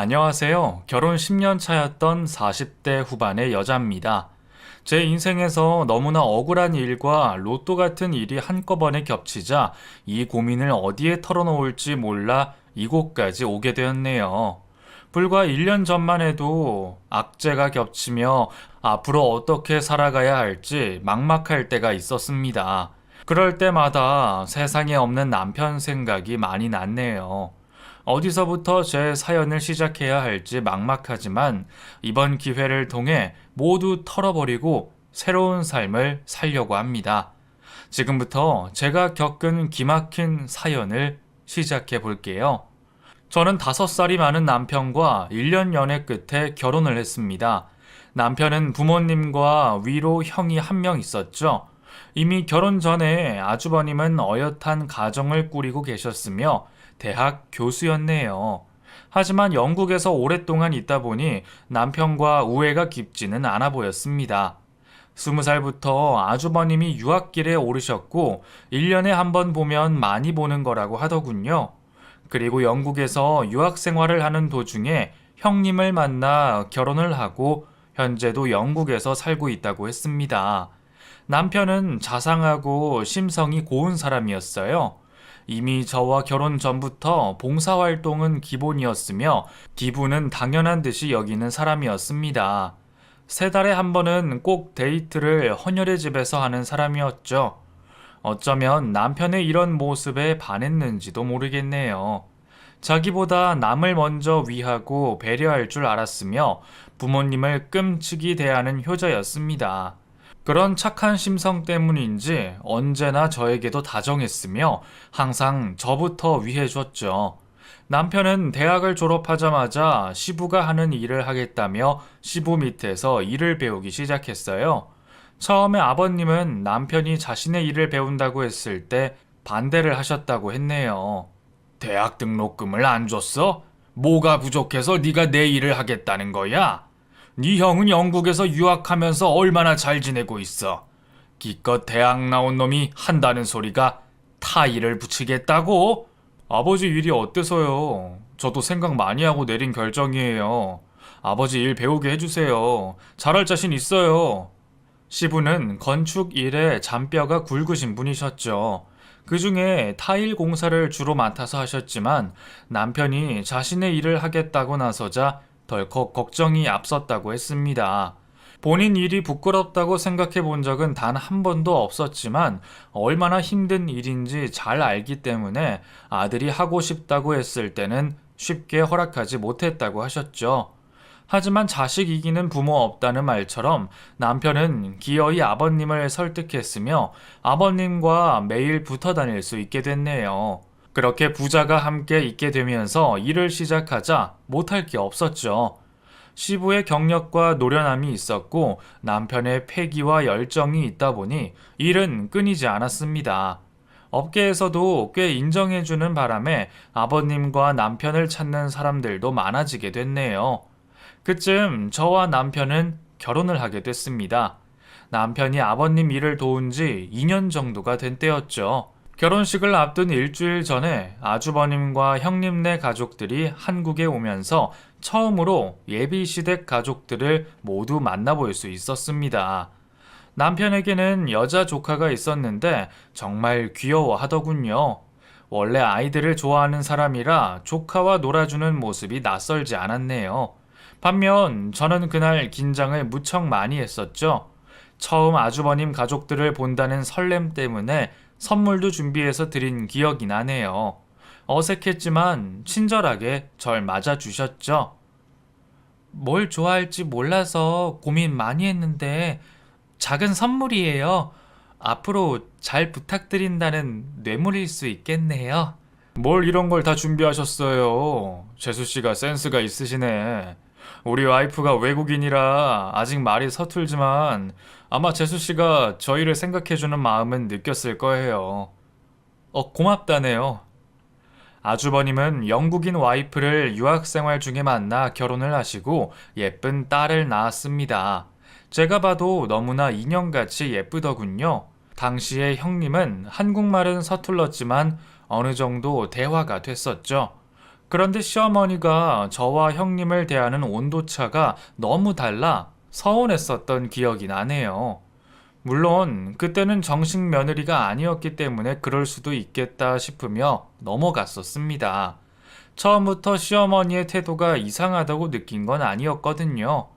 안녕하세요. 결혼 10년 차였던 40대 후반의 여자입니다. 제 인생에서 너무나 억울한 일과 로또 같은 일이 한꺼번에 겹치자 이 고민을 어디에 털어놓을지 몰라 이곳까지 오게 되었네요. 불과 1년 전만 해도 악재가 겹치며 앞으로 어떻게 살아가야 할지 막막할 때가 있었습니다. 그럴 때마다 세상에 없는 남편 생각이 많이 났네요. 어디서부터 제 사연을 시작해야 할지 막막하지만 이번 기회를 통해 모두 털어버리고 새로운 삶을 살려고 합니다. 지금부터 제가 겪은 기막힌 사연을 시작해 볼게요. 저는 5살이 많은 남편과 1년 연애 끝에 결혼을 했습니다. 남편은 부모님과 위로 형이 한 명 있었죠. 이미 결혼 전에 아주버님은 어엿한 가정을 꾸리고 계셨으며 대학 교수였네요. 하지만 영국에서 오랫동안 있다 보니 남편과 우애가 깊지는 않아 보였습니다. 20살부터 아주버님이 유학길에 오르셨고 1년에 한 번 보면 많이 보는 거라고 하더군요. 그리고 영국에서 유학 생활을 하는 도중에 형님을 만나 결혼을 하고 현재도 영국에서 살고 있다고 했습니다. 남편은 자상하고 심성이 고운 사람이었어요. 이미 저와 결혼 전부터 봉사활동은 기본이었으며 기부는 당연한 듯이 여기는 사람이었습니다. 3달에 한 번은 꼭 데이트를 헌혈의 집에서 하는 사람이었죠. 어쩌면 남편의 이런 모습에 반했는지도 모르겠네요. 자기보다 남을 먼저 위하고 배려할 줄 알았으며 부모님을 끔찍이 대하는 효자였습니다. 그런 착한 심성 때문인지 언제나 저에게도 다정했으며 항상 저부터 위해줬죠. 남편은 대학을 졸업하자마자 시부가 하는 일을 하겠다며 시부 밑에서 일을 배우기 시작했어요. 처음에 아버님은 남편이 자신의 일을 배운다고 했을 때 반대를 하셨다고 했네요. 대학 등록금을 안 줬어? 뭐가 부족해서 네가 내 일을 하겠다는 거야? 네 형은 영국에서 유학하면서 얼마나 잘 지내고 있어? 기껏 대학 나온 놈이 한다는 소리가 타 일을 붙이겠다고? 아버지 일이 어때서요? 저도 생각 많이 하고 내린 결정이에요. 아버지 일 배우게 해주세요. 잘할 자신 있어요. 시부는 건축 일에 잔뼈가 굵으신 분이셨죠. 그 중에 타일 공사를 주로 맡아서 하셨지만 남편이 자신의 일을 하겠다고 나서자 덜컥 걱정이 앞섰다고 했습니다. 본인 일이 부끄럽다고 생각해 본 적은 단 한 번도 없었지만 얼마나 힘든 일인지 잘 알기 때문에 아들이 하고 싶다고 했을 때는 쉽게 허락하지 못했다고 하셨죠. 하지만 자식 이기는 부모 없다는 말처럼 남편은 기어이 아버님을 설득했으며 아버님과 매일 붙어 다닐 수 있게 됐네요. 그렇게 부자가 함께 있게 되면서 일을 시작하자 못할 게 없었죠. 시부의 경력과 노련함이 있었고 남편의 패기와 열정이 있다 보니 일은 끊이지 않았습니다. 업계에서도 꽤 인정해주는 바람에 아버님과 남편을 찾는 사람들도 많아지게 됐네요. 그쯤 저와 남편은 결혼을 하게 됐습니다. 남편이 아버님 일을 도운 지 2년 정도가 된 때였죠. 결혼식을 앞둔 일주일 전에 아주버님과 형님네 가족들이 한국에 오면서 처음으로 예비시댁 가족들을 모두 만나볼 수 있었습니다. 남편에게는 여자 조카가 있었는데 정말 귀여워하더군요. 원래 아이들을 좋아하는 사람이라 조카와 놀아주는 모습이 낯설지 않았네요. 반면 저는 그날 긴장을 무척 많이 했었죠. 처음 아주버님 가족들을 본다는 설렘 때문에 선물도 준비해서 드린 기억이 나네요. 어색했지만 친절하게 절 맞아주셨죠. 뭘 좋아할지 몰라서 고민 많이 했는데 작은 선물이에요. 앞으로 잘 부탁드린다는 뇌물일 수 있겠네요. 뭘 이런 걸 다 준비하셨어요. 재수 씨가 센스가 있으시네. 우리 와이프가 외국인이라 아직 말이 서툴지만 아마 재수 씨가 저희를 생각해주는 마음은 느꼈을 거예요. 고맙다네요. 아주버님은 영국인 와이프를 유학생활 중에 만나 결혼을 하시고 예쁜 딸을 낳았습니다. 제가 봐도 너무나 인형같이 예쁘더군요. 당시의 형님은 한국말은 서툴렀지만 어느 정도 대화가 됐었죠. 그런데 시어머니가 저와 형님을 대하는 온도차가 너무 달라 서운했었던 기억이 나네요. 물론 그때는 정식 며느리가 아니었기 때문에 그럴 수도 있겠다 싶으며 넘어갔었습니다. 처음부터 시어머니의 태도가 이상하다고 느낀 건 아니었거든요.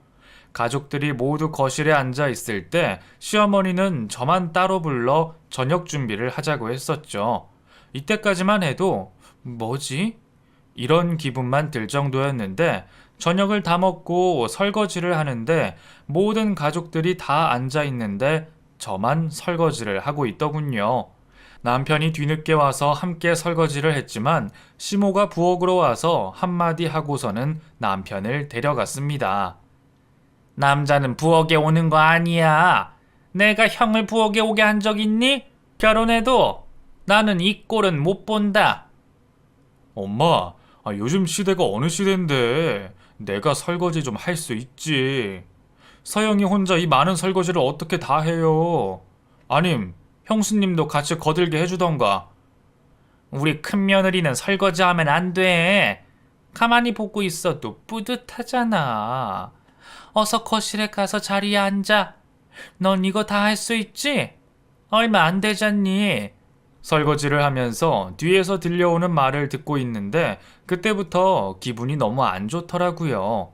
가족들이 모두 거실에 앉아 있을 때 시어머니는 저만 따로 불러 저녁 준비를 하자고 했었죠. 이때까지만 해도 뭐지? 이런 기분만 들 정도였는데 저녁을 다 먹고 설거지를 하는데 모든 가족들이 다 앉아 있는데 저만 설거지를 하고 있더군요. 남편이 뒤늦게 와서 함께 설거지를 했지만 시모가 부엌으로 와서 한마디 하고서는 남편을 데려갔습니다. 남자는 부엌에 오는 거 아니야. 내가 형을 부엌에 오게 한 적 있니? 결혼해도 나는 이 꼴은 못 본다. 엄마, 요즘 시대가 어느 시대인데 내가 설거지 좀 할 수 있지. 서영이 혼자 이 많은 설거지를 어떻게 다 해요? 아님, 형수님도 같이 거들게 해주던가. 우리 큰며느리는 설거지하면 안 돼. 가만히 보고 있어도 뿌듯하잖아. 어서 거실에 가서 자리에 앉아. 넌 이거 다 할 수 있지? 얼마 안 되잖니? 설거지를 하면서 뒤에서 들려오는 말을 듣고 있는데 그때부터 기분이 너무 안 좋더라고요.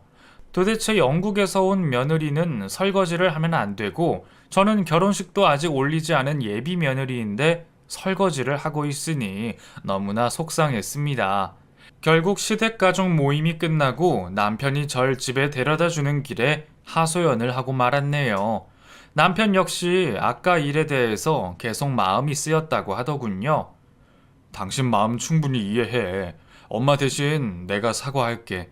도대체 영국에서 온 며느리는 설거지를 하면 안 되고 저는 결혼식도 아직 올리지 않은 예비 며느리인데 설거지를 하고 있으니 너무나 속상했습니다. 결국 시댁가족 모임이 끝나고 남편이 절 집에 데려다 주는 길에 하소연을 하고 말았네요. 남편 역시 아까 일에 대해서 계속 마음이 쓰였다고 하더군요. 당신 마음 충분히 이해해. 엄마 대신 내가 사과할게.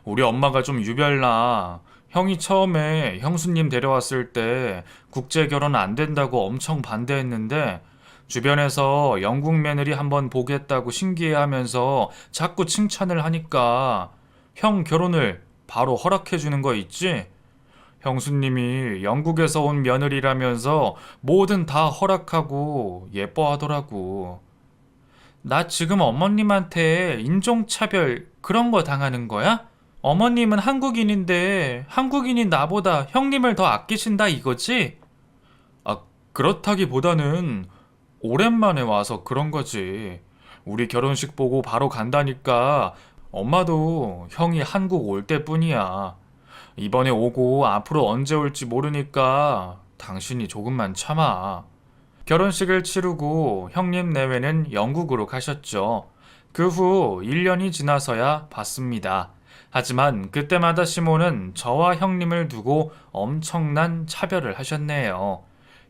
우리 엄마가 좀 유별나. 형이 처음에 형수님 데려왔을 때 국제 결혼 안 된다고 엄청 반대했는데 주변에서 영국 며느리 한번 보겠다고 신기해하면서 자꾸 칭찬을 하니까 형 결혼을 바로 허락해 주는 거 있지? 형수님이 영국에서 온 며느리라면서 뭐든 다 허락하고 예뻐하더라고. 나 지금 어머님한테 인종차별 그런 거 당하는 거야? 어머님은 한국인인데 한국인인 나보다 형님을 더 아끼신다 이거지? 그렇다기보다는 오랜만에 와서 그런 거지. 우리 결혼식 보고 바로 간다니까 엄마도 형이 한국 올 때뿐이야. 이번에 오고 앞으로 언제 올지 모르니까 당신이 조금만 참아. 결혼식을 치르고 형님 내외는 영국으로 가셨죠. 그 후 1년이 지나서야 봤습니다. 하지만 그때마다 시모는 저와 형님을 두고 엄청난 차별을 하셨네요.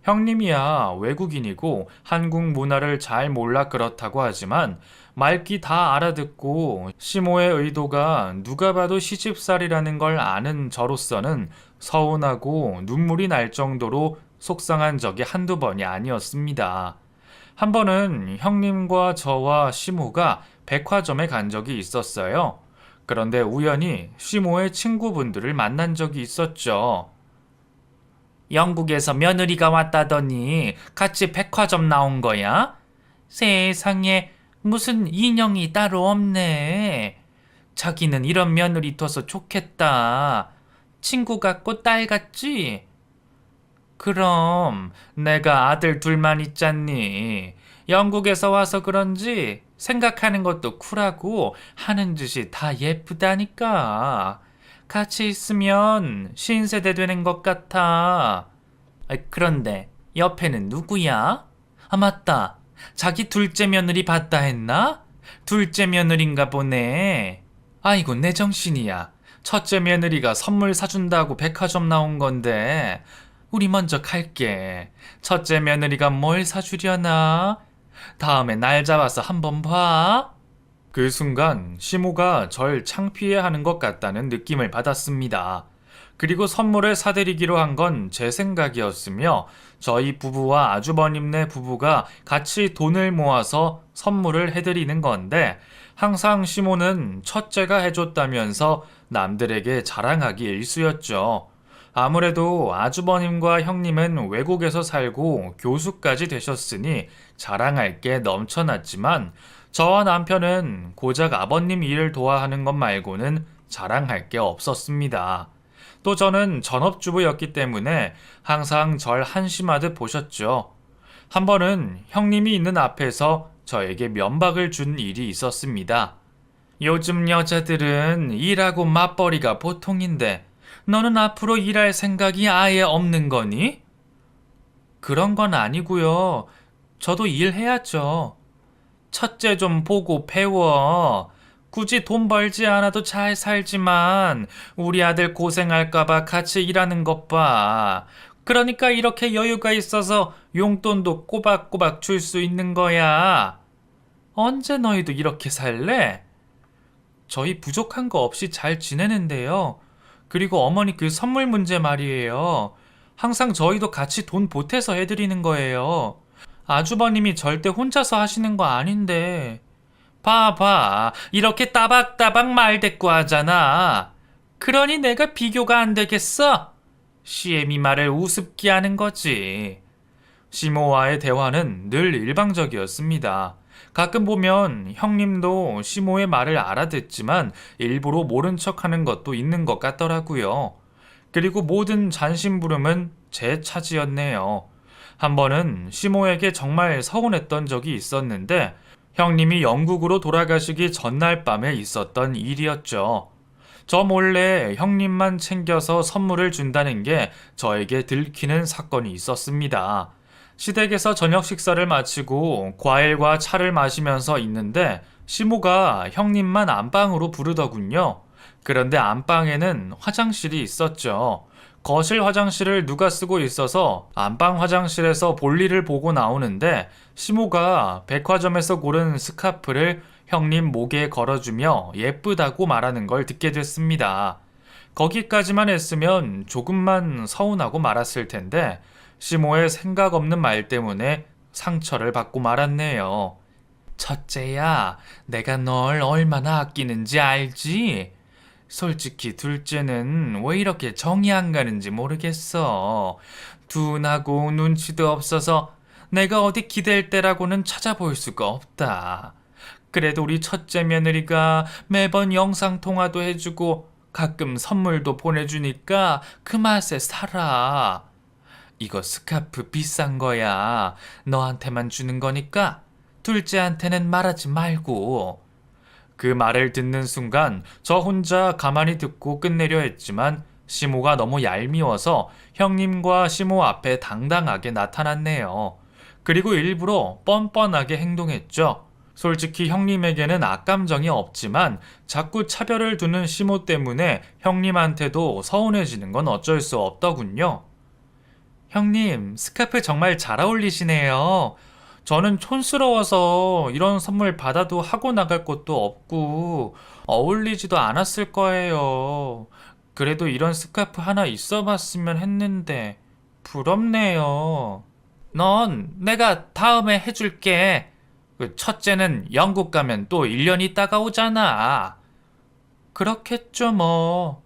형님이야 외국인이고 한국 문화를 잘 몰라 그렇다고 하지만 말귀 다 알아듣고 시모의 의도가 누가 봐도 시집살이라는 걸 아는 저로서는 서운하고 눈물이 날 정도로 속상한 적이 한두 번이 아니었습니다. 한 번은 형님과 저와 시모가 백화점에 간 적이 있었어요. 그런데 우연히 시모의 친구분들을 만난 적이 있었죠. 영국에서 며느리가 왔다더니 같이 백화점 나온 거야? 세상에 무슨 인형이 따로 없네. 자기는 이런 며느리 둬서 좋겠다. 친구 같고 딸 같지? 그럼 내가 아들 둘만 있잖니. 영국에서 와서 그런지 생각하는 것도 쿨하고 하는 짓이 다 예쁘다니까. 같이 있으면 신세대 되는 것 같아. 그런데 옆에는 누구야? 맞다. 자기 둘째 며느리 봤다 했나? 둘째 며느리인가 보네. 아이고 내 정신이야. 첫째 며느리가 선물 사준다고 백화점 나온 건데 우리 먼저 갈게. 첫째 며느리가 뭘 사주려나? 다음에 날 잡아서 한번 봐. 그 순간 시모가 절 창피해하는 것 같다는 느낌을 받았습니다. 그리고 선물을 사드리기로 한 건 제 생각이었으며 저희 부부와 아주버님네 부부가 같이 돈을 모아서 선물을 해드리는 건데 항상 시모는 첫째가 해줬다면서 남들에게 자랑하기 일쑤였죠. 아무래도 아주버님과 형님은 외국에서 살고 교수까지 되셨으니 자랑할 게 넘쳐났지만 저와 남편은 고작 아버님 일을 도와하는 것 말고는 자랑할 게 없었습니다. 또 저는 전업주부였기 때문에 항상 절 한심하듯 보셨죠. 한 번은 형님이 있는 앞에서 저에게 면박을 준 일이 있었습니다. 요즘 여자들은 일하고 맞벌이가 보통인데 너는 앞으로 일할 생각이 아예 없는 거니? 그런 건 아니고요. 저도 일해야죠. 첫째 좀 보고 배워. 굳이 돈 벌지 않아도 잘 살지만 우리 아들 고생할까봐 같이 일하는 것 봐. 그러니까 이렇게 여유가 있어서 용돈도 꼬박꼬박 줄 수 있는 거야. 언제 너희도 이렇게 살래? 저희 부족한 거 없이 잘 지내는데요. 그리고 어머니 그 선물 문제 말이에요. 항상 저희도 같이 돈 보태서 해드리는 거예요. 아주버님이 절대 혼자서 하시는 거 아닌데. 봐봐. 이렇게 따박따박 말대꾸 하잖아. 그러니 내가 비교가 안 되겠어? 시엠이 말을 우습게 하는 거지. 시모와의 대화는 늘 일방적이었습니다. 가끔 보면 형님도 시모의 말을 알아듣지만 일부러 모른 척하는 것도 있는 것 같더라고요. 그리고 모든 잔심부름은 제 차지였네요. 한 번은 시모에게 정말 서운했던 적이 있었는데 형님이 영국으로 돌아가시기 전날 밤에 있었던 일이었죠. 저 몰래 형님만 챙겨서 선물을 준다는 게 저에게 들키는 사건이 있었습니다. 시댁에서 저녁 식사를 마치고 과일과 차를 마시면서 있는데 시모가 형님만 안방으로 부르더군요. 그런데 안방에는 화장실이 있었죠. 거실 화장실을 누가 쓰고 있어서 안방 화장실에서 볼일을 보고 나오는데 시모가 백화점에서 고른 스카프를 형님 목에 걸어주며 예쁘다고 말하는 걸 듣게 됐습니다. 거기까지만 했으면 조금만 서운하고 말았을 텐데 시모의 생각 없는 말 때문에 상처를 받고 말았네요. 첫째야, 내가 널 얼마나 아끼는지 알지? 솔직히 둘째는 왜 이렇게 정이 안 가는지 모르겠어. 둔하고 눈치도 없어서 내가 어디 기댈 때라고는 찾아볼 수가 없다. 그래도 우리 첫째 며느리가 매번 영상통화도 해주고 가끔 선물도 보내주니까 그 맛에 살아. 이거 스카프 비싼 거야. 너한테만 주는 거니까 둘째한테는 말하지 말고. 그 말을 듣는 순간 저 혼자 가만히 듣고 끝내려 했지만 시모가 너무 얄미워서 형님과 시모 앞에 당당하게 나타났네요. 그리고 일부러 뻔뻔하게 행동했죠. 솔직히 형님에게는 악감정이 없지만 자꾸 차별을 두는 시모 때문에 형님한테도 서운해지는 건 어쩔 수 없더군요. 형님, 스카프 정말 잘 어울리시네요. 저는 촌스러워서 이런 선물 받아도 하고 나갈 것도 없고 어울리지도 않았을 거예요. 그래도 이런 스카프 하나 있어 봤으면 했는데 부럽네요. 넌 내가 다음에 해줄게. 그 첫째는 영국 가면 또 1년 있다가 오잖아. 그렇겠죠, 뭐.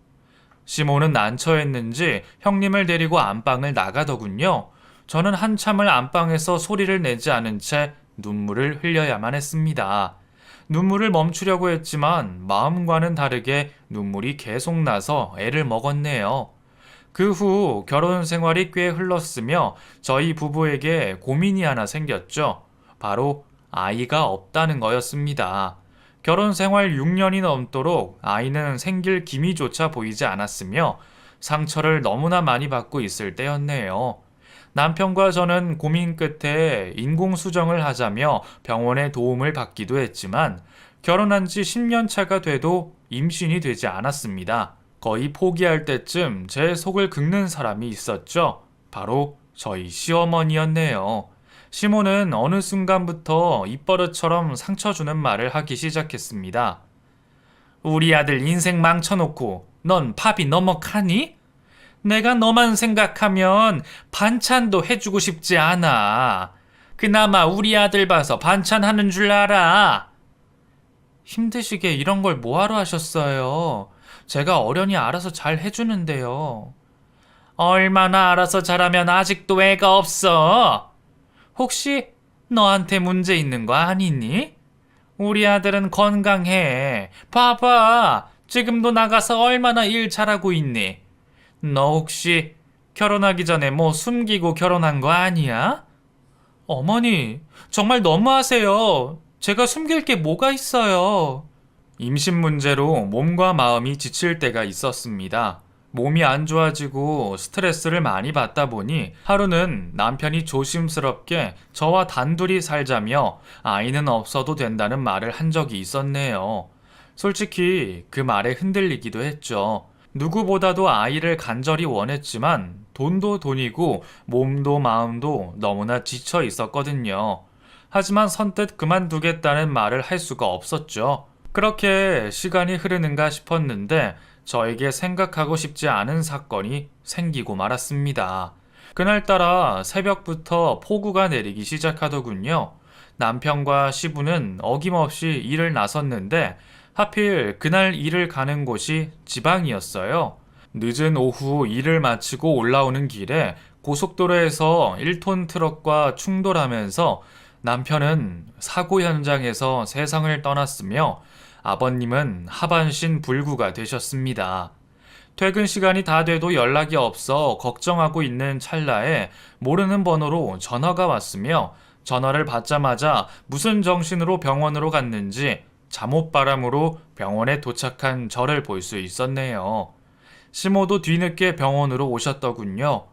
시모는 난처했는지 형님을 데리고 안방을 나가더군요. 저는 한참을 안방에서 소리를 내지 않은 채 눈물을 흘려야만 했습니다. 눈물을 멈추려고 했지만 마음과는 다르게 눈물이 계속 나서 애를 먹었네요. 그 후 결혼 생활이 꽤 흘렀으며 저희 부부에게 고민이 하나 생겼죠. 바로 아이가 없다는 거였습니다. 결혼 생활 6년이 넘도록 아이는 생길 기미조차 보이지 않았으며 상처를 너무나 많이 받고 있을 때였네요. 남편과 저는 고민 끝에 인공수정을 하자며 병원의 도움을 받기도 했지만 결혼한 지 10년 차가 돼도 임신이 되지 않았습니다. 거의 포기할 때쯤 제 속을 긁는 사람이 있었죠. 바로 저희 시어머니였네요. 시모는 어느 순간부터 입버릇처럼 상처 주는 말을 하기 시작했습니다. 우리 아들 인생 망쳐놓고 넌 밥이 너먹하니? 내가 너만 생각하면 반찬도 해주고 싶지 않아. 그나마 우리 아들 봐서 반찬하는 줄 알아. 힘드시게 이런 걸 뭐하러 하셨어요? 제가 어련히 알아서 잘 해주는데요. 얼마나 알아서 잘하면 아직도 애가 없어? 혹시 너한테 문제 있는 거 아니니? 우리 아들은 건강해. 봐봐. 지금도 나가서 얼마나 일 잘하고 있니? 너 혹시 결혼하기 전에 뭐 숨기고 결혼한 거 아니야? 어머니, 정말 너무하세요. 제가 숨길 게 뭐가 있어요? 임신 문제로 몸과 마음이 지칠 때가 있었습니다. 몸이 안 좋아지고 스트레스를 많이 받다 보니 하루는 남편이 조심스럽게 저와 단둘이 살자며 아이는 없어도 된다는 말을 한 적이 있었네요. 솔직히 그 말에 흔들리기도 했죠. 누구보다도 아이를 간절히 원했지만 돈도 돈이고 몸도 마음도 너무나 지쳐 있었거든요. 하지만 선뜻 그만두겠다는 말을 할 수가 없었죠. 그렇게 시간이 흐르는가 싶었는데 저에게 생각하고 싶지 않은 사건이 생기고 말았습니다. 그날따라 새벽부터 폭우가 내리기 시작하더군요. 남편과 시부는 어김없이 일을 나섰는데 하필 그날 일을 가는 곳이 지방이었어요. 늦은 오후 일을 마치고 올라오는 길에 고속도로에서 1톤 트럭과 충돌하면서 남편은 사고 현장에서 세상을 떠났으며 아버님은 하반신 불구가 되셨습니다. 퇴근 시간이 다 돼도 연락이 없어 걱정하고 있는 찰나에 모르는 번호로 전화가 왔으며 전화를 받자마자 무슨 정신으로 병원으로 갔는지 잠옷바람으로 병원에 도착한 저를 볼 수 있었네요. 시모도 뒤늦게 병원으로 오셨더군요.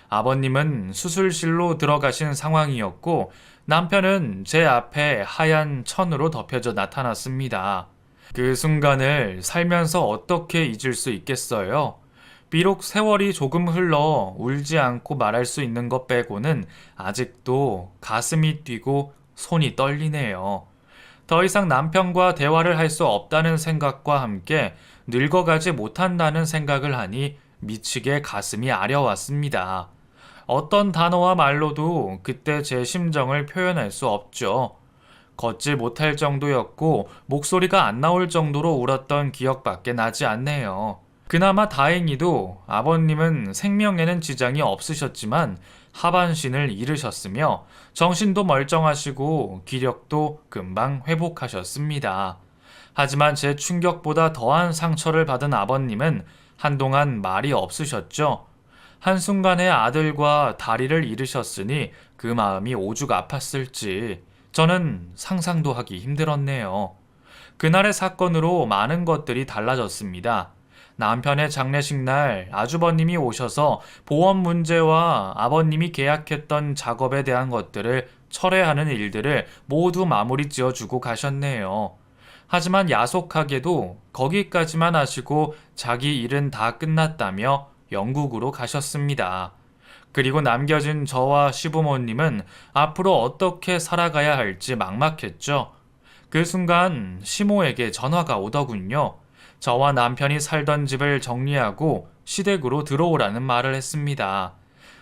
아버님은 수술실로 들어가신 상황이었고 남편은 제 앞에 하얀 천으로 덮여져 나타났습니다. 그 순간을 살면서 어떻게 잊을 수 있겠어요? 비록 세월이 조금 흘러 울지 않고 말할 수 있는 것 빼고는 아직도 가슴이 뛰고 손이 떨리네요. 더 이상 남편과 대화를 할 수 없다는 생각과 함께 늙어가지 못한다는 생각을 하니 미치게 가슴이 아려왔습니다. 어떤 단어와 말로도 그때 제 심정을 표현할 수 없죠. 걷지 못할 정도였고 목소리가 안 나올 정도로 울었던 기억밖에 나지 않네요. 그나마 다행히도 아버님은 생명에는 지장이 없으셨지만 하반신을 잃으셨으며 정신도 멀쩡하시고 기력도 금방 회복하셨습니다. 하지만 제 충격보다 더한 상처를 받은 아버님은 한동안 말이 없으셨죠. 한순간에 아들과 다리를 잃으셨으니 그 마음이 오죽 아팠을지 저는 상상도 하기 힘들었네요. 그날의 사건으로 많은 것들이 달라졌습니다. 남편의 장례식 날 아주버님이 오셔서 보험 문제와 아버님이 계약했던 작업에 대한 것들을 철회하는 일들을 모두 마무리 지어주고 가셨네요. 하지만 야속하게도 거기까지만 하시고 자기 일은 다 끝났다며 영국으로 가셨습니다. 그리고 남겨진 저와 시부모님은 앞으로 어떻게 살아가야 할지 막막했죠. 그 순간 시모에게 전화가 오더군요. 저와 남편이 살던 집을 정리하고 시댁으로 들어오라는 말을 했습니다.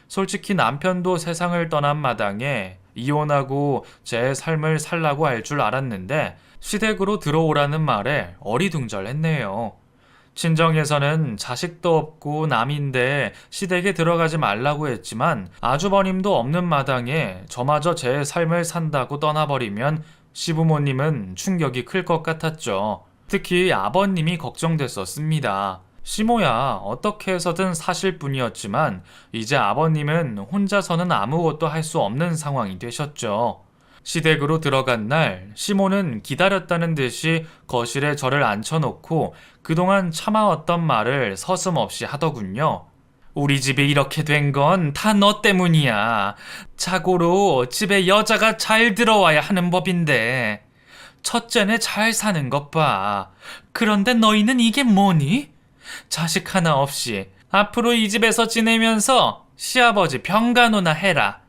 솔직히 남편도 세상을 떠난 마당에 이혼하고 제 삶을 살라고 할 줄 알았는데 시댁으로 들어오라는 말에 어리둥절했네요. 친정에서는 자식도 없고 남인데 시댁에 들어가지 말라고 했지만 아주버님도 없는 마당에 저마저 제 삶을 산다고 떠나버리면 시부모님은 충격이 클 것 같았죠. 특히 아버님이 걱정됐었습니다. 시모야 어떻게 해서든 사실 뿐이었지만 이제 아버님은 혼자서는 아무것도 할 수 없는 상황이 되셨죠. 시댁으로 들어간 날 시모는 기다렸다는 듯이 거실에 저를 앉혀놓고 그동안 참아왔던 말을 서슴없이 하더군요. 우리 집이 이렇게 된 건 다 너 때문이야. 자고로 집에 여자가 잘 들어와야 하는 법인데 첫째네 잘 사는 것 봐. 그런데 너희는 이게 뭐니? 자식 하나 없이 앞으로 이 집에서 지내면서 시아버지 병간호나 해라.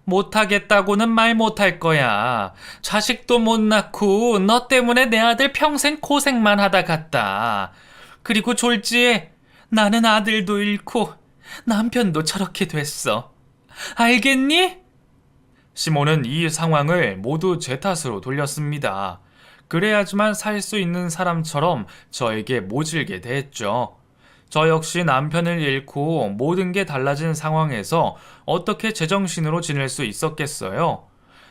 못하겠다고는 말 못할 거야. 자식도 못 낳고 너 때문에 내 아들 평생 고생만 하다 갔다. 그리고 졸지에 나는 아들도 잃고 남편도 저렇게 됐어. 알겠니? 시모는 이 상황을 모두 제 탓으로 돌렸습니다. 그래야지만 살 수 있는 사람처럼 저에게 모질게 대했죠. 저 역시 남편을 잃고 모든 게 달라진 상황에서 어떻게 제정신으로 지낼 수 있었겠어요?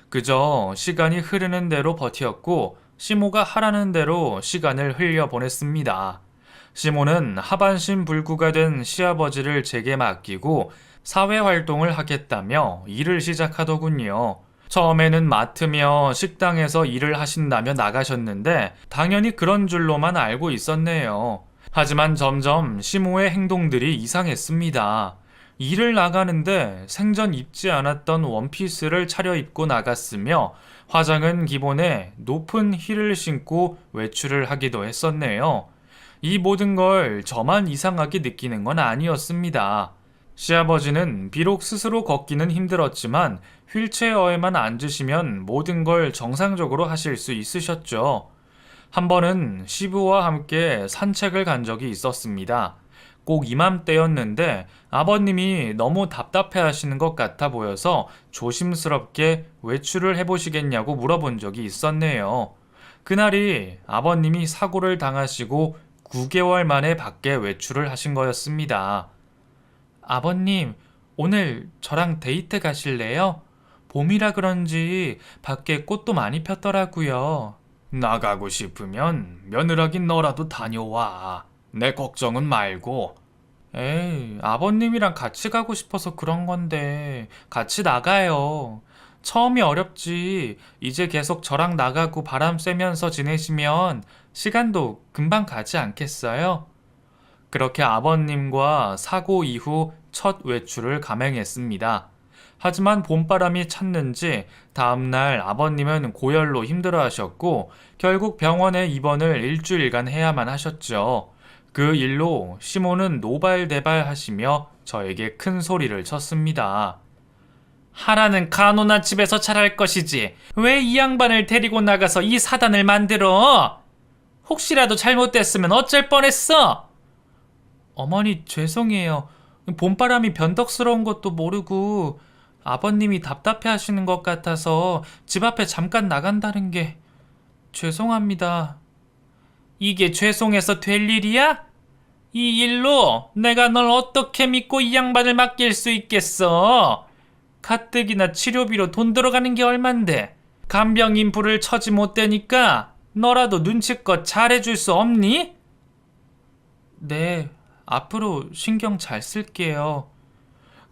그저 시간이 흐르는 대로 버텼고 시모가 하라는 대로 시간을 흘려보냈습니다. 시모는 하반신 불구가 된 시아버지를 제게 맡기고 사회활동을 하겠다며 일을 시작하더군요. 처음에는 맡으며 식당에서 일을 하신다며 나가셨는데 당연히 그런 줄로만 알고 있었네요. 하지만 점점 시모의 행동들이 이상했습니다. 일을 나가는데 생전 입지 않았던 원피스를 차려입고 나갔으며 화장은 기본에 높은 힐을 신고 외출을 하기도 했었네요. 이 모든 걸 저만 이상하게 느끼는 건 아니었습니다. 시아버지는 비록 스스로 걷기는 힘들었지만 휠체어에만 앉으시면 모든 걸 정상적으로 하실 수 있으셨죠. 한 번은 시부와 함께 산책을 간 적이 있었습니다. 꼭 이맘때였는데 아버님이 너무 답답해 하시는 것 같아 보여서 조심스럽게 외출을 해보시겠냐고 물어본 적이 있었네요. 그날이 아버님이 사고를 당하시고 9개월 만에 밖에 외출을 하신 거였습니다. 아버님, 오늘 저랑 데이트 가실래요? 봄이라 그런지 밖에 꽃도 많이 폈더라고요. 나가고 싶으면 며느라긴 너라도 다녀와. 내 걱정은 말고. 에이, 아버님이랑 같이 가고 싶어서 그런 건데 같이 나가요. 처음이 어렵지. 이제 계속 저랑 나가고 바람 쐬면서 지내시면 시간도 금방 가지 않겠어요? 그렇게 아버님과 사고 이후 첫 외출을 감행했습니다. 하지만 봄바람이 찼는지 다음날 아버님은 고열로 힘들어하셨고 결국 병원에 입원을 일주일간 해야만 하셨죠. 그 일로 시모는 노발대발 하시며 저에게 큰 소리를 쳤습니다. 하라는 간호나 집에서 잘할 것이지 왜 이 양반을 데리고 나가서 이 사단을 만들어? 혹시라도 잘못됐으면 어쩔 뻔했어? 어머니 죄송해요. 봄바람이 변덕스러운 것도 모르고 아버님이 답답해 하시는 것 같아서 집 앞에 잠깐 나간다는 게 죄송합니다. 이게 죄송해서 될 일이야? 이 일로 내가 널 어떻게 믿고 이 양반을 맡길 수 있겠어? 가뜩이나 치료비로 돈 들어가는 게 얼만데 간병 인프를 처지 못 대니까 너라도 눈치껏 잘해줄 수 없니? 네, 앞으로 신경 잘 쓸게요.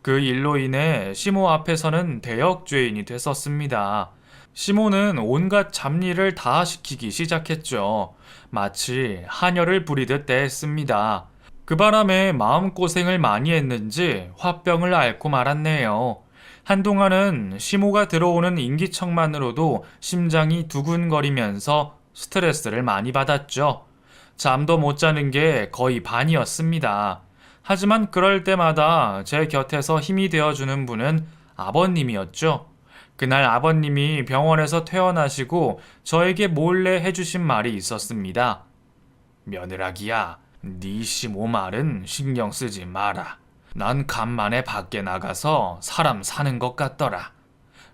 그 일로 인해 시모 앞에서는 대역죄인이 됐었습니다. 시모는 온갖 잡일을 다 시키기 시작했죠. 마치 하녀를 부리듯 대했습니다. 그 바람에 마음고생을 많이 했는지 화병을 앓고 말았네요. 한동안은 시모가 들어오는 인기척만으로도 심장이 두근거리면서 스트레스를 많이 받았죠. 잠도 못 자는 게 거의 반이었습니다. 하지만 그럴 때마다 제 곁에서 힘이 되어주는 분은 아버님이었죠. 그날 아버님이 병원에서 퇴원하시고 저에게 몰래 해주신 말이 있었습니다. 며느라기야, 네 시모 말은 신경 쓰지 마라. 난 간만에 밖에 나가서 사람 사는 것 같더라.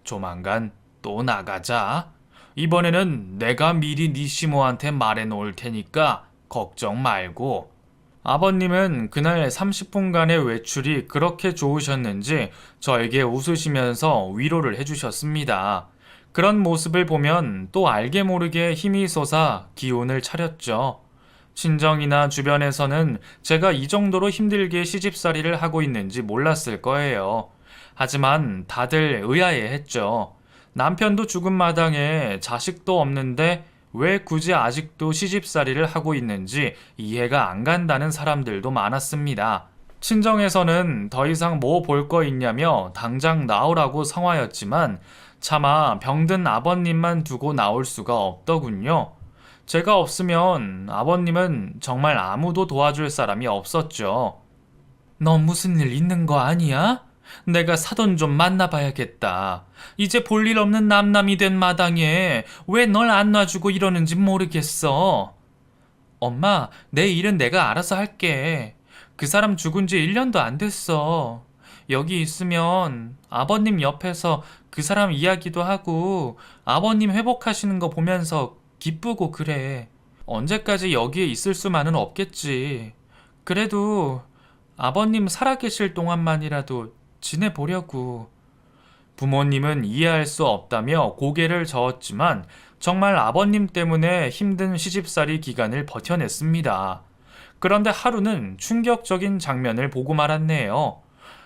조만간 또 나가자. 이번에는 내가 미리 네 시모한테 말해 놓을 테니까 걱정 말고. 아버님은 그날 30분간의 외출이 그렇게 좋으셨는지 저에게 웃으시면서 위로를 해주셨습니다. 그런 모습을 보면 또 알게 모르게 힘이 솟아 기운을 차렸죠. 친정이나 주변에서는 제가 이 정도로 힘들게 시집살이를 하고 있는지 몰랐을 거예요. 하지만 다들 의아해했죠. 남편도 죽은 마당에 자식도 없는데 왜 굳이 아직도 시집살이를 하고 있는지 이해가 안 간다는 사람들도 많았습니다. 친정에서는 더 이상 뭐 볼 거 있냐며 당장 나오라고 성화였지만 차마 병든 아버님만 두고 나올 수가 없더군요. 제가 없으면 아버님은 정말 아무도 도와줄 사람이 없었죠. 너 무슨 일 있는 거 아니야? 내가 사돈 좀 만나봐야겠다. 이제 볼 일 없는 남남이 된 마당에 왜 널 안 놔주고 이러는지 모르겠어. 엄마, 내 일은 내가 알아서 할게. 그 사람 죽은 지 1년도 안 됐어. 여기 있으면 아버님 옆에서 그 사람 이야기도 하고 아버님 회복하시는 거 보면서 기쁘고 그래. 언제까지 여기에 있을 수만은 없겠지. 그래도 아버님 살아계실 동안만이라도 지내보려고. 부모님은 이해할 수 없다며 고개를 저었지만 정말 아버님 때문에 힘든 시집살이 기간을 버텨냈습니다. 그런데 하루는 충격적인 장면을 보고 말았네요.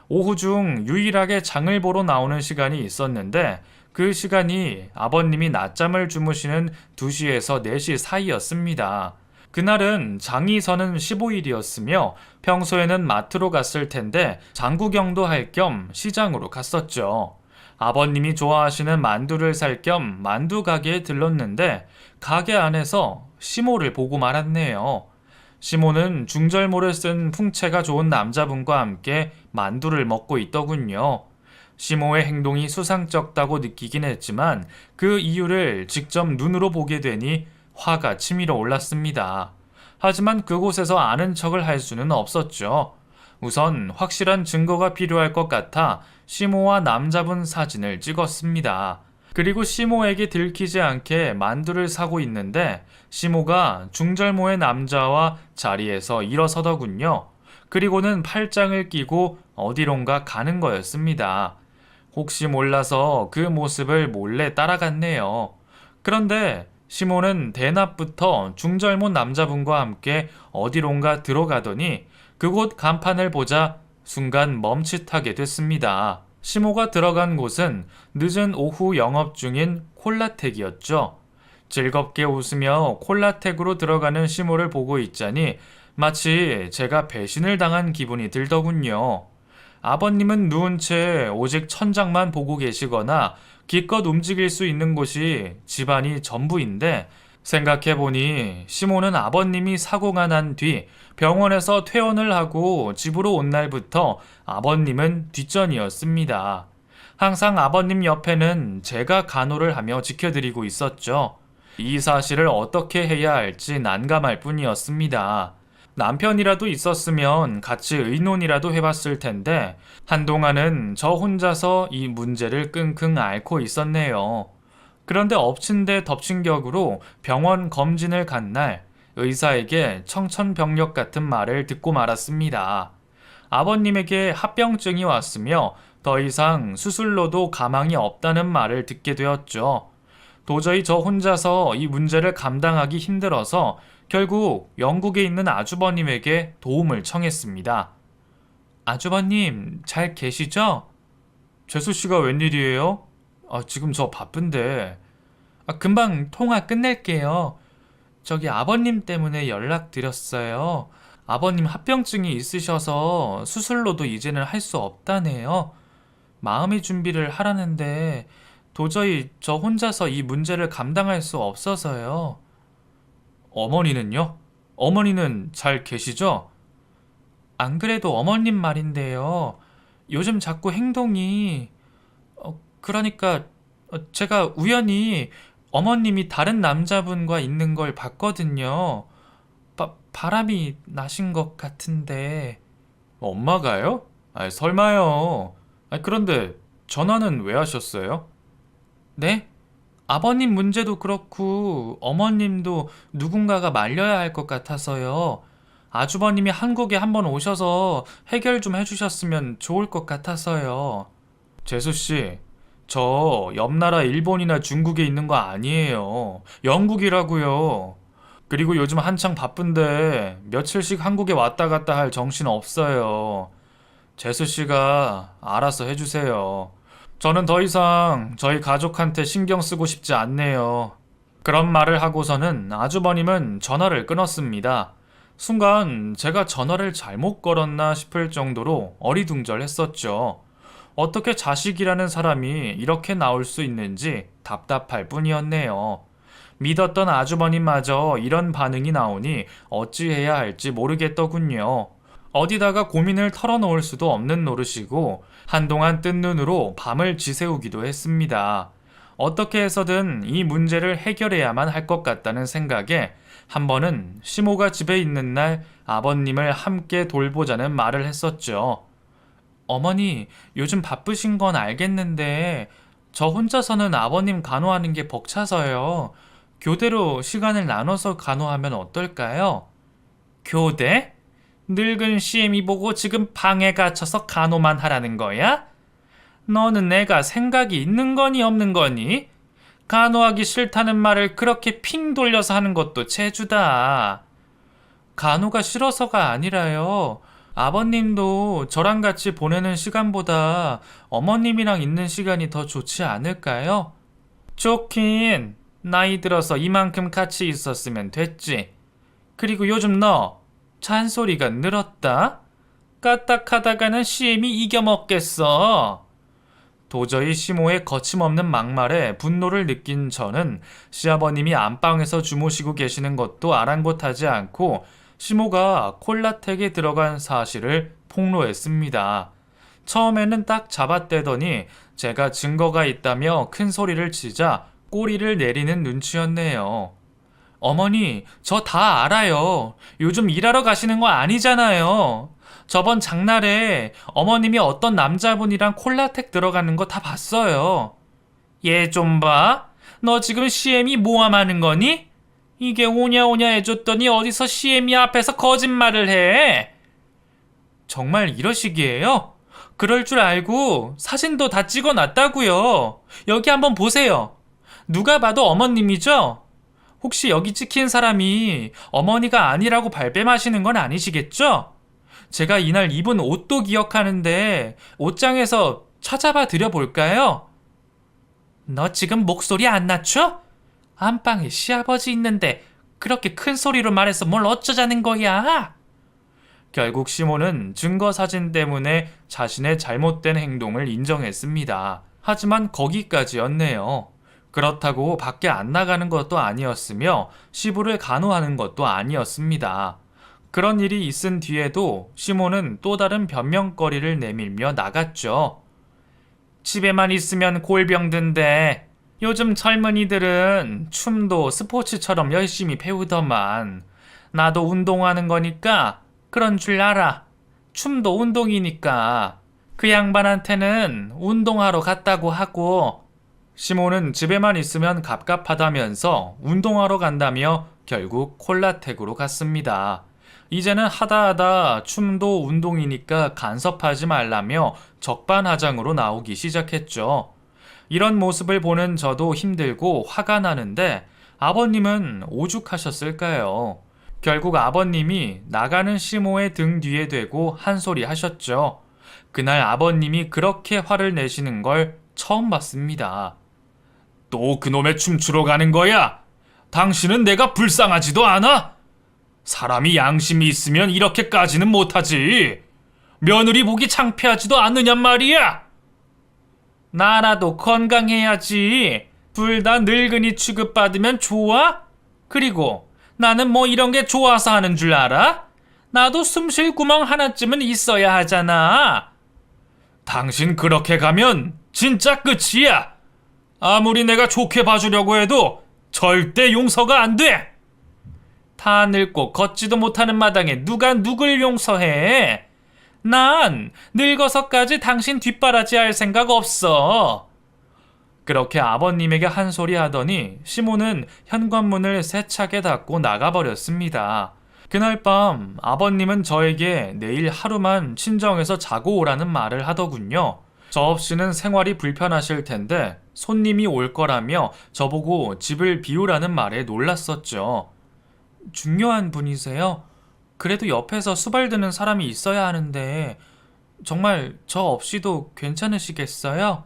오후 중 유일하게 장을 보러 나오는 시간이 있었는데 그 시간이 아버님이 낮잠을 주무시는 2시에서 4시 사이였습니다. 그날은 장이 서는 15일이었으며 평소에는 마트로 갔을 텐데 장구경도 할 겸 시장으로 갔었죠. 아버님이 좋아하시는 만두를 살 겸 만두 가게에 들렀는데 가게 안에서 시모를 보고 말았네요. 시모는 중절모를 쓴 풍채가 좋은 남자분과 함께 만두를 먹고 있더군요. 시모의 행동이 수상쩍다고 느끼긴 했지만 그 이유를 직접 눈으로 보게 되니 화가 치밀어 올랐습니다. 하지만 그곳에서 아는 척을 할 수는 없었죠. 우선 확실한 증거가 필요할 것 같아 시모와 남자분 사진을 찍었습니다. 그리고 시모에게 들키지 않게 만두를 사고 있는데 시모가 중절모의 남자와 자리에서 일어서더군요. 그리고는 팔짱을 끼고 어디론가 가는 거였습니다. 혹시 몰라서 그 모습을 몰래 따라갔네요. 그런데 시모는 대낮부터 중절모 남자분과 함께 어디론가 들어가더니 그곳 간판을 보자 순간 멈칫하게 됐습니다. 시모가 들어간 곳은 늦은 오후 영업 중인 콜라텍이었죠. 즐겁게 웃으며 콜라텍으로 들어가는 시모를 보고 있자니 마치 제가 배신을 당한 기분이 들더군요. 아버님은 누운 채 오직 천장만 보고 계시거나 기껏 움직일 수 있는 곳이 집안이 전부인데 생각해보니 시모는 아버님이 사고가 난 뒤 병원에서 퇴원을 하고 집으로 온 날부터 아버님은 뒷전이었습니다. 항상 아버님 옆에는 제가 간호를 하며 지켜드리고 있었죠. 이 사실을 어떻게 해야 할지 난감할 뿐이었습니다. 남편이라도 있었으면 같이 의논이라도 해봤을 텐데 한동안은 저 혼자서 이 문제를 끙끙 앓고 있었네요. 그런데 엎친 데 덮친 격으로 병원 검진을 간 날 의사에게 청천벽력 같은 말을 듣고 말았습니다. 아버님에게 합병증이 왔으며 더 이상 수술로도 가망이 없다는 말을 듣게 되었죠. 도저히 저 혼자서 이 문제를 감당하기 힘들어서 결국 영국에 있는 아주버님에게 도움을 청했습니다. 아주버님, 잘 계시죠? 재수씨가 웬일이에요? 지금 저 바쁜데. 금방 통화 끝낼게요. 저기 아버님 때문에 연락드렸어요. 아버님 합병증이 있으셔서 수술로도 이제는 할 수 없다네요. 마음의 준비를 하라는데 도저히 저 혼자서 이 문제를 감당할 수 없어서요. 어머니는요? 어머니는 잘 계시죠? 안 그래도 어머님 말인데요. 요즘 자꾸 행동이 그러니까 제가 우연히 어머님이 다른 남자분과 있는 걸 봤거든요. 바람이 나신 것 같은데. 엄마가요? 설마요. 그런데 전화는 왜 하셨어요? 네? 아버님 문제도 그렇고 어머님도 누군가가 말려야 할 것 같아서요. 아주버님이 한국에 한번 오셔서 해결 좀 해주셨으면 좋을 것 같아서요. 재수씨, 저 옆나라 일본이나 중국에 있는 거 아니에요. 영국이라고요. 그리고 요즘 한창 바쁜데 며칠씩 한국에 왔다 갔다 할 정신 없어요. 재수씨가 알아서 해주세요. 저는 더 이상 저희 가족한테 신경 쓰고 싶지 않네요. 그런 말을 하고서는 아주버님은 전화를 끊었습니다. 순간 제가 전화를 잘못 걸었나 싶을 정도로 어리둥절했었죠. 어떻게 자식이라는 사람이 이렇게 나올 수 있는지 답답할 뿐이었네요. 믿었던 아주버님마저 이런 반응이 나오니 어찌해야 할지 모르겠더군요. 어디다가 고민을 털어놓을 수도 없는 노릇이고 한동안 뜬 눈으로 밤을 지새우기도 했습니다. 어떻게 해서든 이 문제를 해결해야만 할 것 같다는 생각에 한 번은 시모가 집에 있는 날 아버님을 함께 돌보자는 말을 했었죠. 어머니, 요즘 바쁘신 건 알겠는데 저 혼자서는 아버님 간호하는 게 벅차서요. 교대로 시간을 나눠서 간호하면 어떨까요? 교대? 늙은 CM이 보고 지금 방에 갇혀서 간호만 하라는 거야? 너는 내가 생각이 있는 거니 없는 거니? 간호하기 싫다는 말을 그렇게 핑 돌려서 하는 것도 재주다. 간호가 싫어서가 아니라요. 아버님도 저랑 같이 보내는 시간보다 어머님이랑 있는 시간이 더 좋지 않을까요? 좋긴. 나이 들어서 이만큼 같이 있었으면 됐지. 그리고 요즘 너 잔소리가 늘었다? 까딱하다가는 CM이 이겨먹겠어. 도저히 시모의 거침없는 막말에 분노를 느낀 저는 시아버님이 안방에서 주무시고 계시는 것도 아랑곳하지 않고 시모가 콜라텍에 들어간 사실을 폭로했습니다. 처음에는 딱 잡아떼더니 제가 증거가 있다며 큰 소리를 치자 꼬리를 내리는 눈치였네요. 어머니, 저 다 알아요. 요즘 일하러 가시는 거 아니잖아요. 저번 장날에 어머님이 어떤 남자분이랑 콜라텍 들어가는 거 다 봤어요. 얘 좀 봐. 너 지금 CM이 모함하는 거니? 이게 오냐오냐 해줬더니 어디서 CM이 앞에서 거짓말을 해? 정말 이러시기에요? 그럴 줄 알고 사진도 다 찍어놨다고요. 여기 한번 보세요. 누가 봐도 어머님이죠? 혹시 여기 찍힌 사람이 어머니가 아니라고 발뺌하시는 건 아니시겠죠? 제가 이날 입은 옷도 기억하는데 옷장에서 찾아봐 드려볼까요? 너 지금 목소리 안 낮춰? 안방에 시아버지 있는데 그렇게 큰 소리로 말해서 뭘 어쩌자는 거야? 결국 시모는 증거 사진 때문에 자신의 잘못된 행동을 인정했습니다. 하지만 거기까지였네요. 그렇다고 밖에 안 나가는 것도 아니었으며 시부를 간호하는 것도 아니었습니다. 그런 일이 있은 뒤에도 시모는 또 다른 변명거리를 내밀며 나갔죠. 집에만 있으면 골병든데 요즘 젊은이들은 춤도 스포츠처럼 열심히 배우더만. 나도 운동하는 거니까 그런 줄 알아. 춤도 운동이니까. 그 양반한테는 운동하러 갔다고 하고. 시모는 집에만 있으면 갑갑하다면서 운동하러 간다며 결국 콜라텍으로 갔습니다. 이제는 하다하다 춤도 운동이니까 간섭하지 말라며 적반하장으로 나오기 시작했죠. 이런 모습을 보는 저도 힘들고 화가 나는데 아버님은 오죽하셨을까요? 결국 아버님이 나가는 시모의 등 뒤에 대고 한 소리 하셨죠. 그날 아버님이 그렇게 화를 내시는 걸 처음 봤습니다. 또 그놈의 춤추러 가는 거야? 당신은 내가 불쌍하지도 않아? 사람이 양심이 있으면 이렇게까지는 못하지. 며느리 보기 창피하지도 않느냔 말이야. 나라도 건강해야지. 둘 다 늙은이 취급받으면 좋아? 그리고 나는 뭐 이런 게 좋아서 하는 줄 알아? 나도 숨 쉴 구멍 하나쯤은 있어야 하잖아. 당신 그렇게 가면 진짜 끝이야. 아무리 내가 좋게 봐주려고 해도 절대 용서가 안 돼. 다 늙고 걷지도 못하는 마당에 누가 누굴 용서해? 난 늙어서까지 당신 뒷바라지 할 생각 없어. 그렇게 아버님에게 한 소리 하더니 시모는 현관문을 세차게 닫고 나가버렸습니다. 그날 밤 아버님은 저에게 내일 하루만 친정에서 자고 오라는 말을 하더군요. 저 없이는 생활이 불편하실 텐데 손님이 올 거라며 저보고 집을 비우라는 말에 놀랐었죠. 중요한 분이세요? 그래도 옆에서 수발드는 사람이 있어야 하는데 정말 저 없이도 괜찮으시겠어요?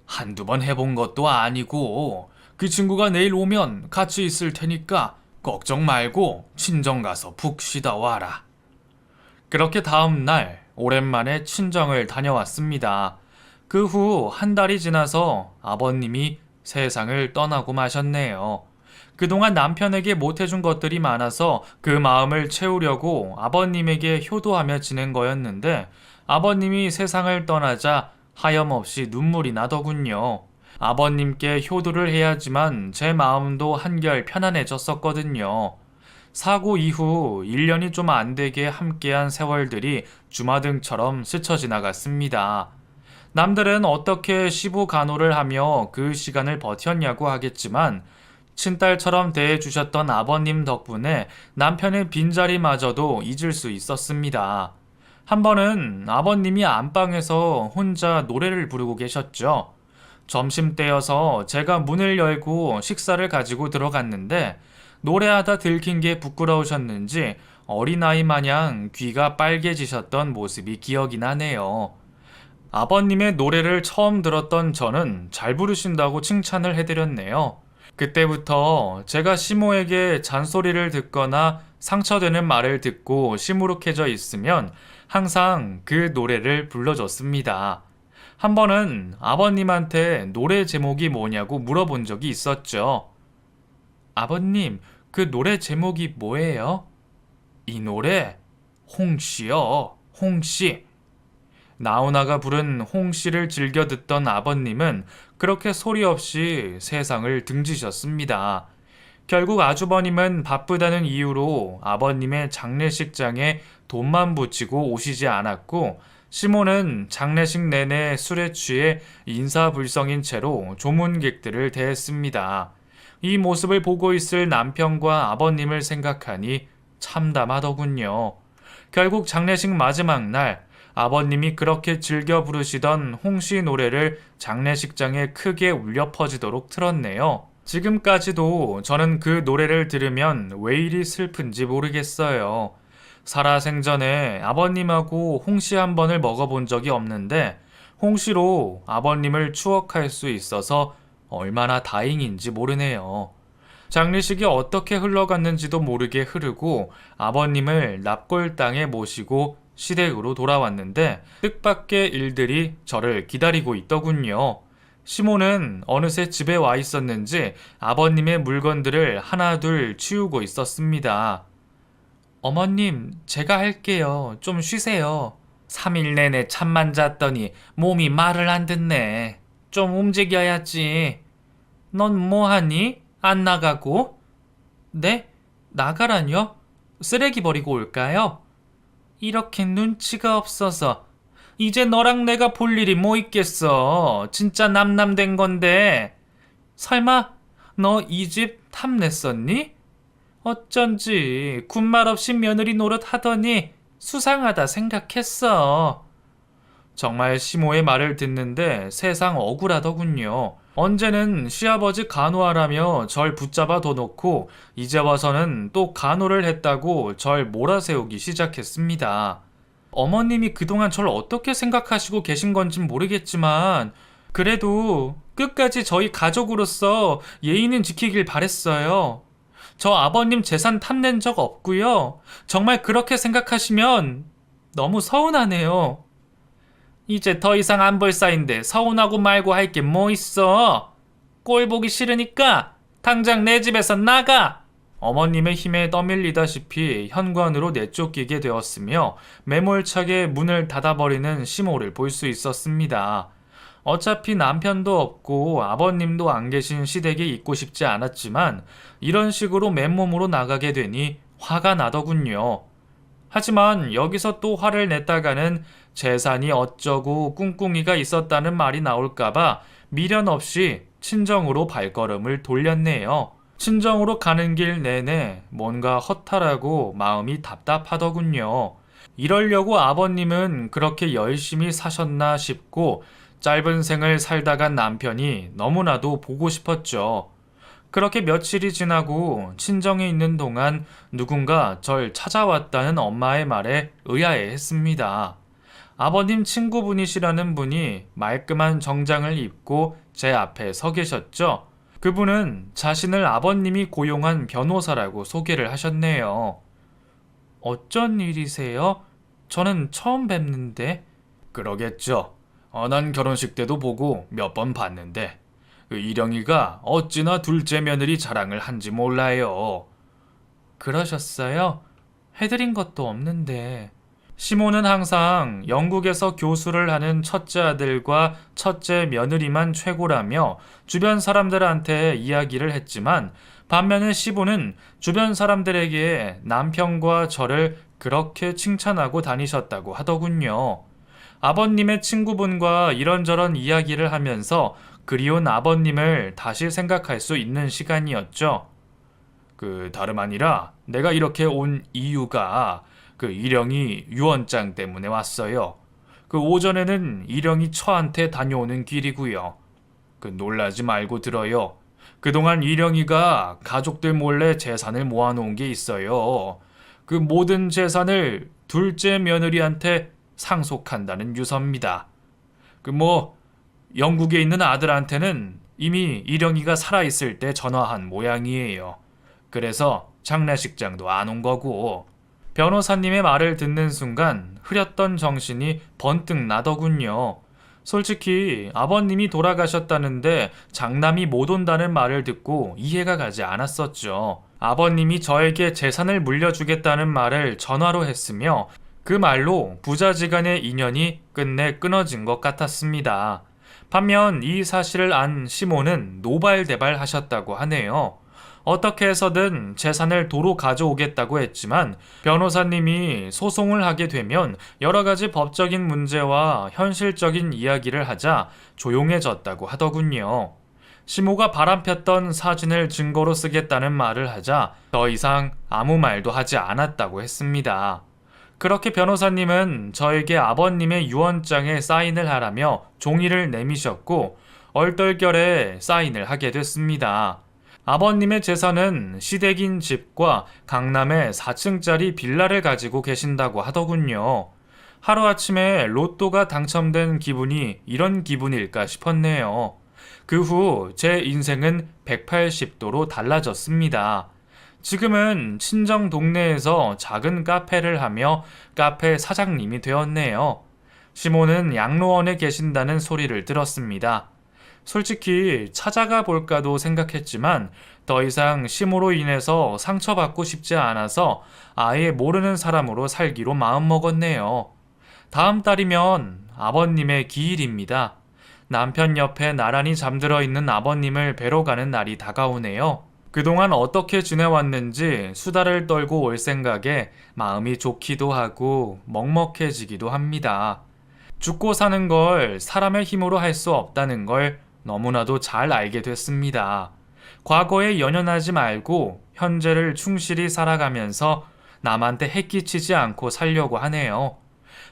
한두 번 해본 것도 아니고 그 친구가 내일 오면 같이 있을 테니까 걱정 말고 친정 가서 푹 쉬다 와라. 그렇게 다음 날 오랜만에 친정을 다녀왔습니다. 그 후 한 달이 지나서 아버님이 세상을 떠나고 마셨네요. 그동안 남편에게 못해준 것들이 많아서 그 마음을 채우려고 아버님에게 효도하며 지낸 거였는데 아버님이 세상을 떠나자 하염없이 눈물이 나더군요. 아버님께 효도를 해야지만 제 마음도 한결 편안해졌었거든요. 사고 이후 1년이 좀 안 되게 함께한 세월들이 주마등처럼 스쳐 지나갔습니다. 남들은 어떻게 시부 간호를 하며 그 시간을 버텼냐고 하겠지만 친딸처럼 대해주셨던 아버님 덕분에 남편의 빈자리마저도 잊을 수 있었습니다. 한 번은 아버님이 안방에서 혼자 노래를 부르고 계셨죠. 점심때여서 제가 문을 열고 식사를 가지고 들어갔는데 노래하다 들킨 게 부끄러우셨는지 어린아이 마냥 귀가 빨개지셨던 모습이 기억이 나네요. 아버님의 노래를 처음 들었던 저는 잘 부르신다고 칭찬을 해드렸네요. 그때부터 제가 시모에게 잔소리를 듣거나 상처되는 말을 듣고 시무룩해져 있으면 항상 그 노래를 불러줬습니다. 한 번은 아버님한테 노래 제목이 뭐냐고 물어본 적이 있었죠. 아버님, 그 노래 제목이 뭐예요? 이 노래? 홍시요, 홍시. 나훈아가 부른 홍시를 즐겨 듣던 아버님은 그렇게 소리 없이 세상을 등지셨습니다. 결국 아주버님은 바쁘다는 이유로 아버님의 장례식장에 돈만 붙이고 오시지 않았고, 시모는 장례식 내내 술에 취해 인사불성인 채로 조문객들을 대했습니다. 이 모습을 보고 있을 남편과 아버님을 생각하니 참담하더군요. 결국 장례식 마지막 날 아버님이 그렇게 즐겨 부르시던 홍시 노래를 장례식장에 크게 울려 퍼지도록 틀었네요. 지금까지도 저는 그 노래를 들으면 왜 이리 슬픈지 모르겠어요. 살아생전에 아버님하고 홍시 한 번을 먹어본 적이 없는데 홍시로 아버님을 추억할 수 있어서 얼마나 다행인지 모르네요. 장례식이 어떻게 흘러갔는지도 모르게 흐르고 아버님을 납골 땅에 모시고 시댁으로 돌아왔는데 뜻밖의 일들이 저를 기다리고 있더군요. 시모는 어느새 집에 와 있었는지 아버님의 물건들을 하나둘 치우고 있었습니다. 어머님, 제가 할게요. 좀 쉬세요. 3일 내내 잠만 잤더니 몸이 말을 안 듣네. 좀 움직여야지. 넌 뭐하니? 안 나가고? 네? 나가라뇨? 쓰레기 버리고 올까요? 이렇게 눈치가 없어서 이제 너랑 내가 볼 일이 뭐 있겠어. 진짜 남남된 건데. 설마 너 이 집 탐냈었니? 어쩐지 군말 없이 며느리 노릇 하더니 수상하다 생각했어. 정말 시모의 말을 듣는데 세상 억울하더군요. 언제는 시아버지 간호하라며 절 붙잡아 둬놓고 이제 와서는 또 간호를 했다고 절 몰아세우기 시작했습니다. 어머님이 그동안 절 어떻게 생각하시고 계신 건진 모르겠지만 그래도 끝까지 저희 가족으로서 예의는 지키길 바랬어요. 저 아버님 재산 탐낸 적 없고요. 정말 그렇게 생각하시면 너무 서운하네요. 이제 더 이상 안 볼 사이인데 서운하고 말고 할 게 뭐 있어? 꼴 보기 싫으니까 당장 내 집에서 나가! 어머님의 힘에 떠밀리다시피 현관으로 내쫓기게 되었으며 매몰차게 문을 닫아버리는 시모를 볼 수 있었습니다. 어차피 남편도 없고 아버님도 안 계신 시댁에 있고 싶지 않았지만 이런 식으로 맨몸으로 나가게 되니 화가 나더군요. 하지만 여기서 또 화를 냈다가는 재산이 어쩌고 꿍꿍이가 있었다는 말이 나올까봐 미련 없이 친정으로 발걸음을 돌렸네요. 친정으로 가는 길 내내 뭔가 허탈하고 마음이 답답하더군요. 이러려고 아버님은 그렇게 열심히 사셨나 싶고 짧은 생을 살다간 남편이 너무나도 보고 싶었죠. 그렇게 며칠이 지나고 친정에 있는 동안 누군가 절 찾아왔다는 엄마의 말에 의아해했습니다. 아버님 친구분이시라는 분이 말끔한 정장을 입고 제 앞에 서 계셨죠. 그분은 자신을 아버님이 고용한 변호사라고 소개를 하셨네요. 어쩐 일이세요? 저는 처음 뵙는데. 그러겠죠. 난 결혼식 때도 보고 몇 번 봤는데 일영이가 어찌나 둘째 며느리 자랑을 한지 몰라요. 그러셨어요? 해드린 것도 없는데. 시모는 항상 영국에서 교수를 하는 첫째 아들과 첫째 며느리만 최고라며 주변 사람들한테 이야기를 했지만 반면에 시부는 주변 사람들에게 남편과 저를 그렇게 칭찬하고 다니셨다고 하더군요. 아버님의 친구분과 이런저런 이야기를 하면서 그리운 아버님을 다시 생각할 수 있는 시간이었죠. 다름 아니라 내가 이렇게 온 이유가 그 일영이 유언장 때문에 왔어요. 그 오전에는 일영이 처한테 다녀오는 길이고요. 그 놀라지 말고 들어요. 그동안 일영이가 가족들 몰래 재산을 모아놓은 게 있어요. 그 모든 재산을 둘째 며느리한테 상속한다는 유서입니다. 영국에 있는 아들한테는 이미 일영이가 살아있을 때 전화한 모양이에요. 그래서 장례식장도 안 온 거고. 변호사님의 말을 듣는 순간 흐렸던 정신이 번뜩 나더군요. 솔직히 아버님이 돌아가셨다는데 장남이 못 온다는 말을 듣고 이해가 가지 않았었죠. 아버님이 저에게 재산을 물려주겠다는 말을 전화로 했으며 그 말로 부자지간의 인연이 끝내 끊어진 것 같았습니다. 반면 이 사실을 안 시모는 노발대발 하셨다고 하네요. 어떻게 해서든 재산을 도로 가져오겠다고 했지만 변호사님이 소송을 하게 되면 여러 가지 법적인 문제와 현실적인 이야기를 하자 조용해졌다고 하더군요. 시모가 바람폈던 사진을 증거로 쓰겠다는 말을 하자 더 이상 아무 말도 하지 않았다고 했습니다. 그렇게 변호사님은 저에게 아버님의 유언장에 사인을 하라며 종이를 내미셨고 얼떨결에 사인을 하게 됐습니다. 아버님의 재산은 시댁인 집과 강남에 4층짜리 빌라를 가지고 계신다고 하더군요. 하루아침에 로또가 당첨된 기분이 이런 기분일까 싶었네요. 그 후 제 인생은 180도로 달라졌습니다. 지금은 친정 동네에서 작은 카페를 하며 카페 사장님이 되었네요. 시모는 양로원에 계신다는 소리를 들었습니다. 솔직히 찾아가 볼까도 생각했지만 더 이상 시모로 인해서 상처받고 싶지 않아서 아예 모르는 사람으로 살기로 마음먹었네요. 다음 달이면 아버님의 기일입니다. 남편 옆에 나란히 잠들어 있는 아버님을 뵈러 가는 날이 다가오네요. 그동안 어떻게 지내왔는지 수다를 떨고 올 생각에 마음이 좋기도 하고 먹먹해지기도 합니다. 죽고 사는 걸 사람의 힘으로 할 수 없다는 걸 너무나도 잘 알게 됐습니다. 과거에 연연하지 말고 현재를 충실히 살아가면서 남한테 해끼치지 않고 살려고 하네요.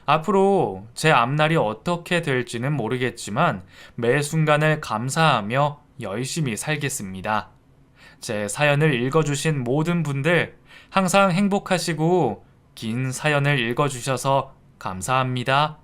앞으로 제 앞날이 어떻게 될지는 모르겠지만 매 순간을 감사하며 열심히 살겠습니다. 제 사연을 읽어주신 모든 분들 항상 행복하시고 긴 사연을 읽어주셔서 감사합니다.